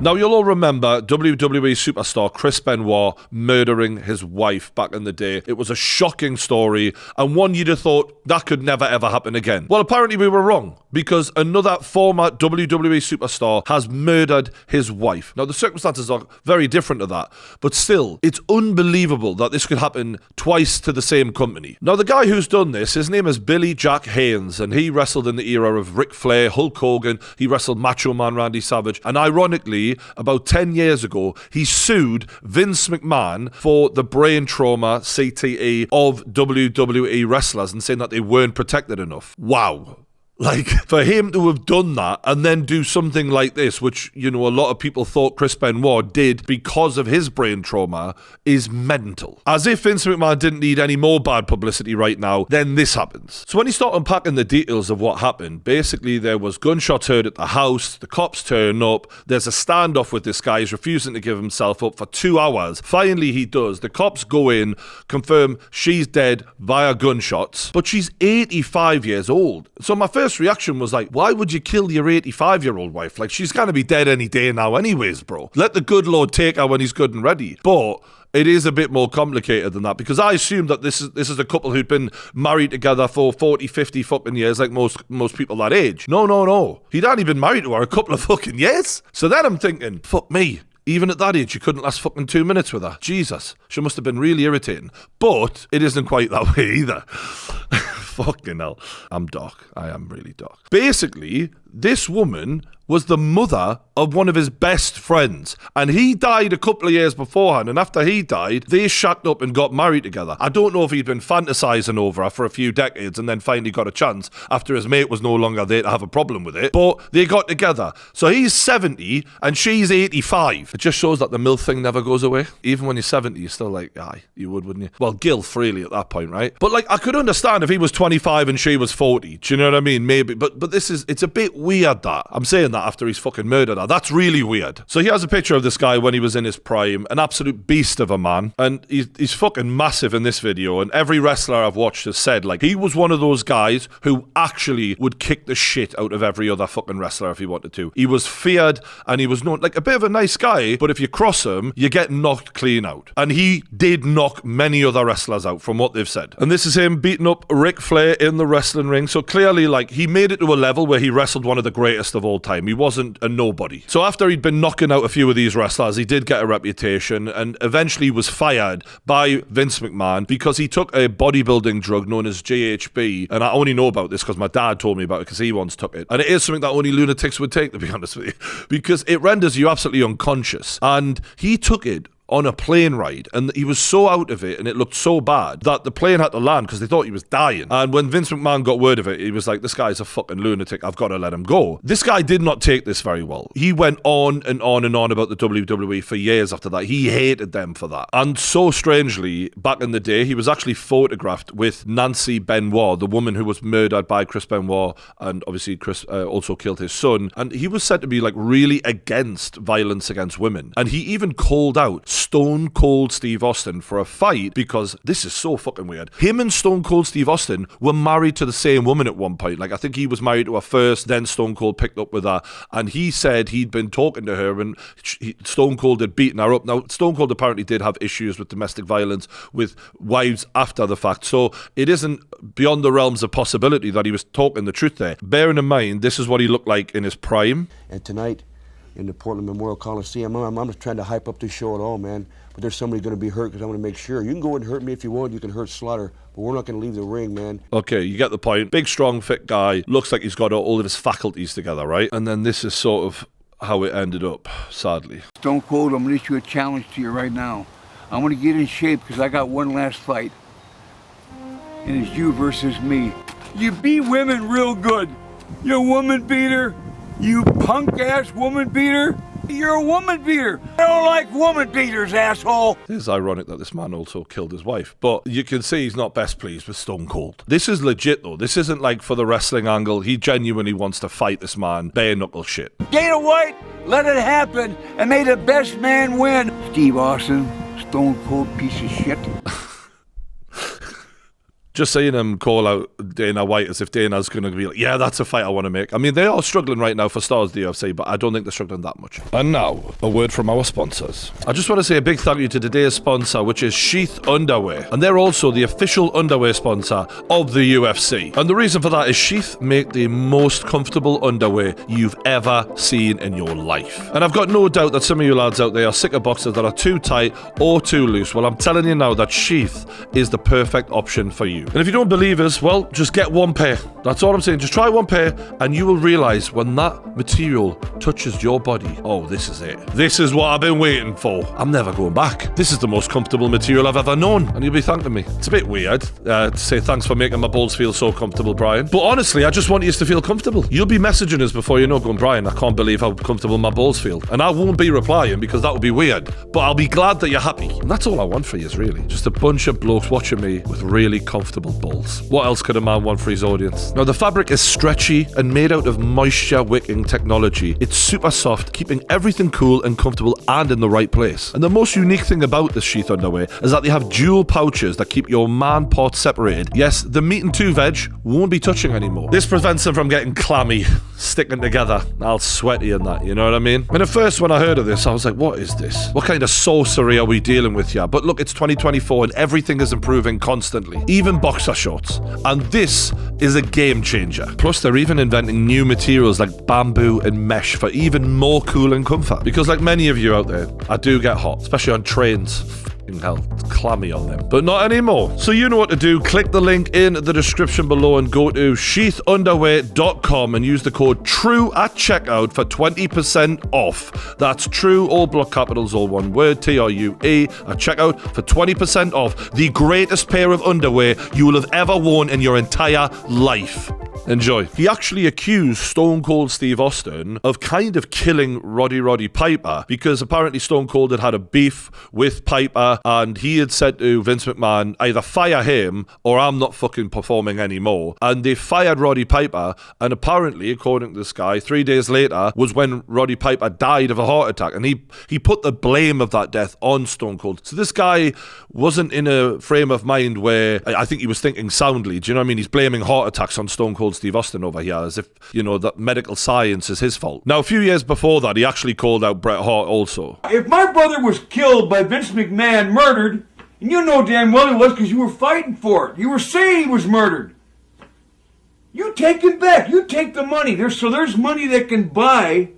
Now, you'll all remember WWE superstar Chris Benoit murdering his wife back in the day. It was a shocking story, and one you'd have thought that could never ever happen again. Well, apparently we were wrong, because another former WWE superstar has murdered his wife. Now, the circumstances are very different to that, but still, it's unbelievable that this could happen twice to the same company. Now, the guy who's done this, his name is Billy Jack Haynes, and he wrestled in the era of Ric Flair, Hulk Hogan, he wrestled Macho Man Randy Savage, and ironically, about 10 years ago, he sued Vince McMahon for the brain trauma, CTE, of WWE wrestlers and saying that they weren't protected enough. Wow. Like, for him to have done that and then do something like this, which, you know, a lot of people thought Chris Benoit did because of his brain trauma, is mental. As if Vince McMahon didn't need any more bad publicity right now, then this happens. So when you start unpacking the details of what happened, basically there was gunshots heard at the house, the cops turn up, there's a standoff with this guy, he's refusing to give himself up for 2 hours. Finally he does. The cops go in, confirm she's dead via gunshots, but she's 85 years old. So my first reaction was like, why would you kill your 85-year-old wife? Like, she's gonna be dead any day now anyways, bro. Let the good Lord take her when he's good and ready. But it is a bit more complicated than that, because I assumed that this is a couple who'd been married together for 40, 50 fucking years, like most people that age. No. He'd only been married to her a couple of fucking years. So then I'm thinking, fuck me. Even at that age, you couldn't last fucking 2 minutes with her. Jesus. She must have been really irritating. But it isn't quite that way either. Fucking hell. I'm dark. I am really dark. Basically, this woman was the mother of one of his best friends, and he died a couple of years beforehand, and after he died, they shacked up and got married together. I don't know if he'd been fantasizing over her for a few decades and then finally got a chance after his mate was no longer there to have a problem with it, but they got together. So he's 70 and she's 85. It just shows that the MILF thing never goes away. Even when you're 70, you're still like, aye, you would, wouldn't you? Well, gilf really at that point, right? But like, I could understand if he was 25 and she was 40. Do you know what I mean? Maybe, but it's a bit weird that. I'm saying that after he's fucking murdered her. That's really weird. So he has a picture of this guy when he was in his prime, an absolute beast of a man, and he's fucking massive in this video, and every wrestler I've watched has said, like, he was one of those guys who actually would kick the shit out of every other fucking wrestler if he wanted to. He was feared, and he was known, like, a bit of a nice guy, but if you cross him, you get knocked clean out. And he did knock many other wrestlers out, from what they've said. And this is him beating up Ric Flair in the wrestling ring, so clearly, like, he made it to a level where he wrestled one of the greatest of all time. He wasn't a nobody. So after he'd been knocking out a few of these wrestlers, he did get a reputation and eventually was fired by Vince McMahon because he took a bodybuilding drug known as GHB. And I only know about this because my dad told me about it because he once took it. And it is something that only lunatics would take, to be honest with you, because it renders you absolutely unconscious. And he took it on a plane ride, and he was so out of it and it looked so bad that the plane had to land because they thought he was dying. And when Vince McMahon got word of it, he was like, this guy's a fucking lunatic, I've got to let him go. This guy did not take this very well. He went on and on and on about the WWE for years after that. He hated them for that. And so strangely, back in the day, he was actually photographed with Nancy Benoit, the woman who was murdered by Chris Benoit, and obviously Chris also killed his son. And he was said to be like really against violence against women. And he even called out Stone Cold Steve Austin for a fight, because this is so fucking weird. Him and Stone Cold Steve Austin were married to the same woman at one point. Like, I think he was married to her first, then Stone Cold picked up with her, and he said he'd been talking to her and Stone Cold had beaten her up. Now, Stone Cold apparently did have issues with domestic violence with wives after the fact, so it isn't beyond the realms of possibility that he was talking the truth there. Bearing in mind, this is what he looked like in his prime. And tonight, in the Portland Memorial Coliseum, I'm just trying to hype up this show at all, man. But there's somebody going to be hurt because I want to make sure. You can go and hurt me if you want. You can hurt Slaughter, but we're not going to leave the ring, man. Okay, you get the point. Big, strong, fit guy. Looks like he's got all of his faculties together, right? And then this is sort of how it ended up, sadly. Stone Cold, I'm going to issue a challenge to you right now. I'm going to get in shape because I got one last fight. And it's you versus me. You beat women real good. You're a woman beater. You punk-ass woman beater. You're a woman beater. I don't like woman beaters, asshole. It is ironic that this man also killed his wife, but you can see he's not best pleased with Stone Cold. This is legit, though. This isn't like for the wrestling angle. He genuinely wants to fight this man, bare knuckle shit. Dana White, let it happen, and may the best man win. Steve Austin, Stone Cold piece of shit. Just seeing him call out Dana White as if Dana's going to be like, yeah, that's a fight I want to make. I mean, they are struggling right now for stars, the UFC, but I don't think they're struggling that much. And now, a word from our sponsors. I just want to say a big thank you to today's sponsor, which is Sheath Underwear. And they're also the official underwear sponsor of the UFC. And the reason for that is Sheath make the most comfortable underwear you've ever seen in your life. And I've got no doubt that some of you lads out there are sick of boxers that are too tight or too loose. Well, I'm telling you now that Sheath is the perfect option for you. And if you don't believe us, well, just get one pair. That's all I'm saying. Just try one pair and you will realize when that material touches your body, oh, this is it. This is what I've been waiting for. I'm never going back. This is the most comfortable material I've ever known. And you'll be thanking me. It's a bit weird to say thanks for making my balls feel so comfortable, Brian. But honestly, I just want you to feel comfortable. You'll be messaging us before you know, going, Brian, I can't believe how comfortable my balls feel. And I won't be replying because that would be weird. But I'll be glad that you're happy. And that's all I want for you, really. Just a bunch of blokes watching me with really comfortable balls. What else could a man want for his audience? Now, the fabric is stretchy and made out of moisture wicking technology. It's super soft, keeping everything cool and comfortable and in the right place. And the most unique thing about this Sheath underwear is that they have dual pouches that keep your man parts separated. Yes, the meat and two veg won't be touching anymore. This prevents them from getting clammy, sticking together, all sweaty and that, you know what I mean? And at first when I heard of this, I was like, what is this? What kind of sorcery are we dealing with here? But look, it's 2024 and everything is improving constantly. Even boxer shorts. And this is a game changer. Plus, they're even inventing new materials like bamboo and mesh for even more cool and comfort. Because like many of you out there, I do get hot, especially on trains. Hell, it's clammy on them. But not anymore. So you know what to do. Click the link in the description below and go to sheathunderwear.com and use the code TRUE at checkout for 20% off. That's TRUE, all block capitals, all one word, TRUE at checkout for 20% off. The greatest pair of underwear you will have ever worn in your entire life. Enjoy. He actually accused Stone Cold Steve Austin of kind of killing Roddy Piper because apparently Stone Cold had had a beef with Piper and he had said to Vince McMahon, either fire him or I'm not fucking performing anymore. And they fired Roddy Piper, and apparently, according to this guy, 3 days later was when Roddy Piper died of a heart attack, and he put the blame of that death on Stone Cold. So this guy wasn't in a frame of mind where I think he was thinking soundly. Do you know what I mean? He's blaming heart attacks on Stone Cold Steve Austin over here as if, you know, that medical science is his fault. Now, a few years before that, he actually called out Bret Hart also. If my brother was killed by Vince McMahon, murdered, and you know damn well he was because you were fighting for it. You were saying he was murdered. You take it back. You take the money. There's money that can buy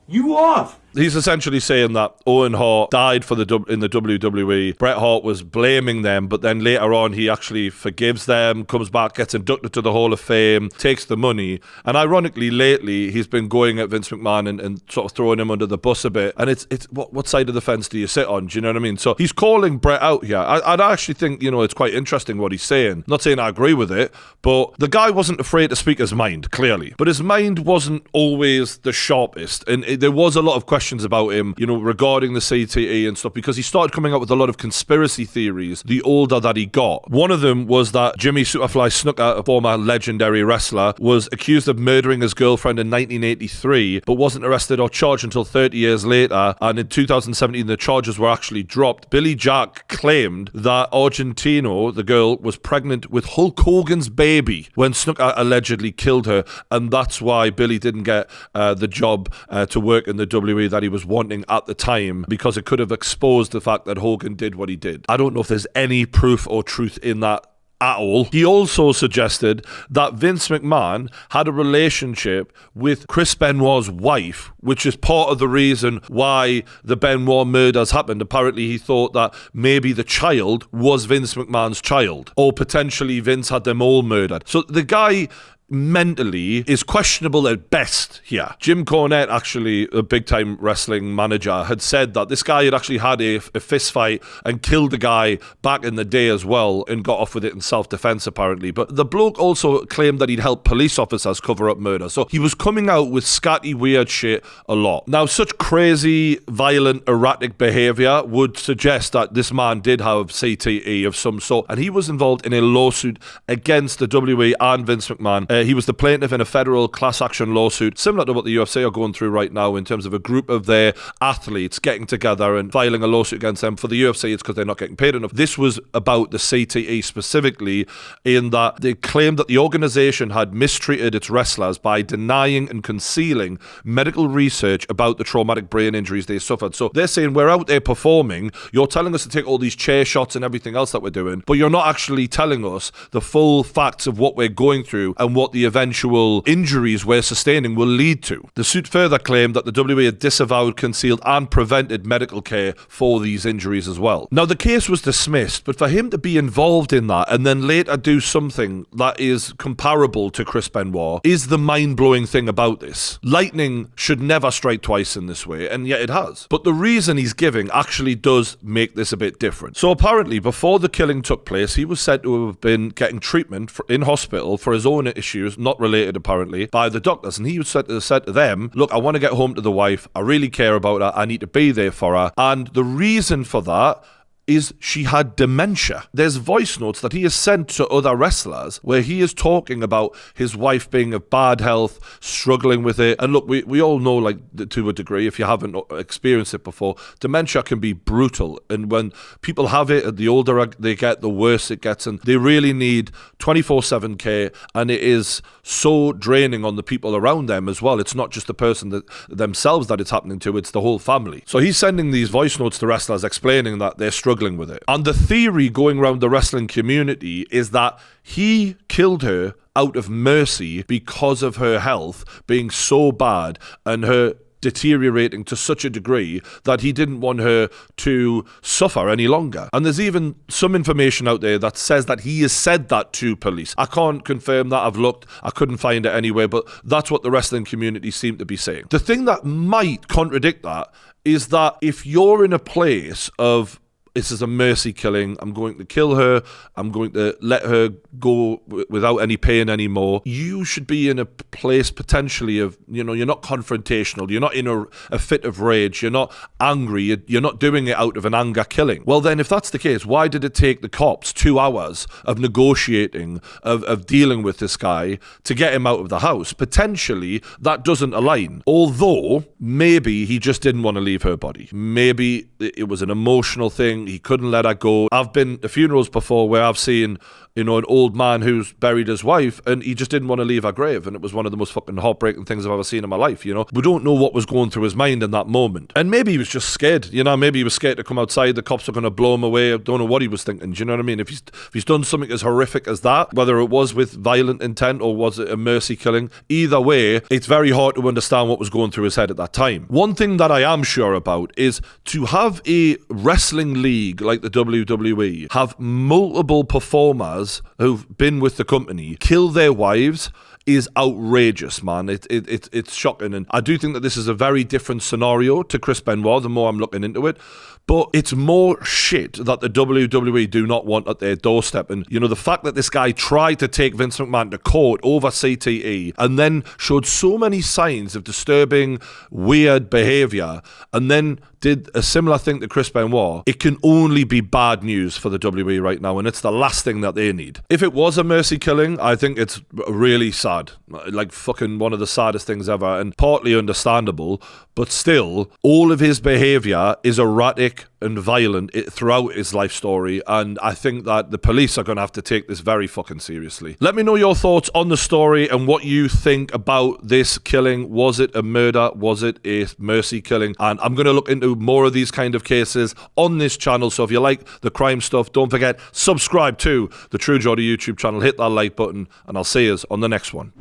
you off. He's essentially saying that Owen Hart died in the WWE. Bret Hart was blaming them, but then later on he actually forgives them, comes back, gets inducted to the Hall of Fame, takes the money. And ironically, lately he's been going at Vince McMahon and sort of throwing him under the bus a bit. And it's what side of the fence do you sit on? Do you know what I mean? So he's calling Bret out here. I actually think, you know, it's quite interesting what he's saying. Not saying I agree with it, but the guy wasn't afraid to speak his mind, clearly. But his mind wasn't always the sharpest. And there was a lot of questions about him, you know, regarding the CTE and stuff, because he started coming up with a lot of conspiracy theories the older that he got. One of them was that Jimmy Superfly Snuka, a former legendary wrestler, was accused of murdering his girlfriend in 1983, but wasn't arrested or charged until 30 years later, and in 2017 the charges were actually dropped. Billy Jack claimed that Argentino, the girl, was pregnant with Hulk Hogan's baby when Snuka allegedly killed her, and that's why Billy didn't get the job to work in the WWE that he was wanting at the time, because it could have exposed the fact that Hogan did what he did. I don't know if there's any proof or truth in that at all. He also suggested that Vince McMahon had a relationship with Chris Benoit's wife, which is part of the reason why the Benoit murders happened. Apparently he thought that maybe the child was Vince McMahon's child, or potentially Vince had them all murdered. So the guy mentally is questionable at best here. Jim Cornette, actually a big-time wrestling manager, had said that this guy had actually had a fist fight and killed a guy back in the day as well and got off with it in self-defense apparently. But the bloke also claimed that he'd helped police officers cover up murder. So he was coming out with scatty, weird shit a lot. Now, such crazy, violent, erratic behavior would suggest that this man did have CTE of some sort, and he was involved in a lawsuit against the WWE and Vince McMahon He was the plaintiff in a federal class action lawsuit, similar to what the UFC are going through right now in terms of a group of their athletes getting together and filing a lawsuit against them. For the UFC, it's because they're not getting paid enough. This was about the CTE specifically, in that they claimed that the organization had mistreated its wrestlers by denying and concealing medical research about the traumatic brain injuries they suffered. So they're saying, we're out there performing, you're telling us to take all these chair shots and everything else that we're doing, but you're not actually telling us the full facts of what we're going through and what the eventual injuries we're sustaining will lead to. The suit further claimed that the WWE had disavowed, concealed and prevented medical care for these injuries as well. Now, the case was dismissed, but for him to be involved in that and then later do something that is comparable to Chris Benoit is the mind-blowing thing about this. Lightning should never strike twice in this way, and yet it has. But the reason he's giving actually does make this a bit different. So apparently, before the killing took place, he was said to have been getting treatment in hospital for his own issues, not related apparently, by the doctors. And he was said to them, look, I want to get home to the wife. I really care about her. I need to be there for her. And the reason for that is she had dementia. There's voice notes that he has sent to other wrestlers where he is talking about his wife being of bad health, struggling with it. And look, we all know, like, to a degree, if you haven't experienced it before, dementia can be brutal. And when people have it, the older they get, the worse it gets. And they really need 24/7 care. And it is so draining on the people around them as well. It's not just the person themselves that it's happening to, it's the whole family. So he's sending these voice notes to wrestlers explaining that they're struggling with it. And the theory going around the wrestling community is that he killed her out of mercy because of her health being so bad and her deteriorating to such a degree that he didn't want her to suffer any longer. And there's even some information out there that says that he has said that to police. I can't confirm that. I've looked. I couldn't find it anywhere, but that's what the wrestling community seem to be saying. The thing that might contradict that is that if you're in a place of, this is a mercy killing, I'm going to kill her, I'm going to let her go without any pain anymore, you should be in a place potentially of, you're not confrontational, you're not in a fit of rage, you're not angry, you're not doing it out of an anger killing. Well then, if that's the case, why did it take the cops 2 hours of negotiating, of dealing with this guy to get him out of the house? Potentially, that doesn't align. Although, maybe he just didn't want to leave her body. Maybe it was an emotional thing. He couldn't let her go. I've been to funerals before where I've seen, an old man who's buried his wife and he just didn't want to leave her grave, and it was one of the most fucking heartbreaking things I've ever seen in my life, We don't know what was going through his mind in that moment. And maybe he was just scared, maybe he was scared to come outside, the cops are going to blow him away. I don't know what he was thinking, do you know what I mean? If he's done something as horrific as that, whether it was with violent intent or was it a mercy killing, either way, it's very hard to understand what was going through his head at that time. One thing that I am sure about is to have a wrestling league like the WWE have multiple performers who've been with the company kill their wives is outrageous, man. It's shocking. And I do think that this is a very different scenario to Chris Benoit the more I'm looking into it. But it's more shit that the WWE do not want at their doorstep. And, the fact that this guy tried to take Vince McMahon to court over CTE and then showed so many signs of disturbing, weird behavior and then did a similar thing to Chris Benoit, it can only be bad news for the WWE right now, and it's the last thing that they need. If it was a mercy killing, I think it's really sad. Like fucking one of the saddest things ever, and partly understandable, but still, all of his behavior is erratic and violent throughout his life story, and I think that the police are going to have to take this very fucking seriously. Let me know your thoughts on the story and what you think about this killing. Was it a murder? Was it a mercy killing? And I'm going to look into more of these kind of cases on this channel, so if you like the crime stuff, don't forget, subscribe to the True Geordie YouTube channel, hit that like button, and I'll see you on the next one.